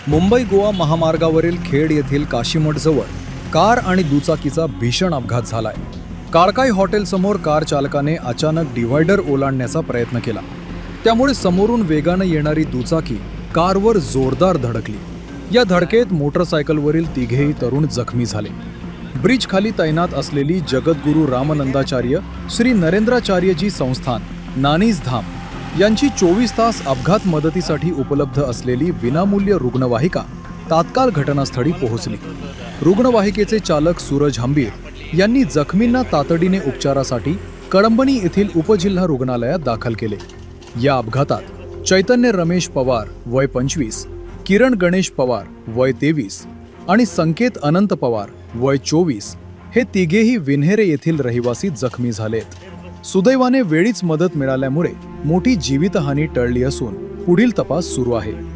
मुंबई गोवा महामार्गावरील खेड येथील काशीमठजवळ कार आणि दुचाकीचा भीषण अपघात झालाय. कारकाई हॉटेलसमोर कार चालकाने अचानक डिव्हायडर ओलांडण्याचा प्रयत्न केला. त्यामुळे समोरून वेगाने येणारी दुचाकी कारवर जोरदार धडकली. या धडकेत मोटरसायकलवरील तिघेही तरुण जखमी झाले. ब्रिज खाली तैनात असलेली जगद्गुरू रामनंदाचार्य श्री नरेंद्राचार्यजी संस्थान नानीज धाम यांची 24 तास अपघात मदतीसाठी उपलब्ध असलेली विनामूल्य रुग्णवाहिका तात्काळ घटनास्थळी पोहोचली. रुग्णवाहिकेचे चालक सूरज हंबीर यांनी जखमींना तातडीने उपचारासाठी कळंबणी येथील उपजिल्हा रुग्णालयात दाखल केले. या अपघातात चैतन्य रमेश पवार वय 25, किरण गणेश पवार वय 23 आणि संकेत अनंत पवार वय 24 हे तिघेही विन्हेरे येथील रहिवासी जखमी झालेत. सुदैवाने वेळीच मदत मिळाल्यामुळे मोठी जीवितहानी टळली असून पुढील तपास सुरू आहे.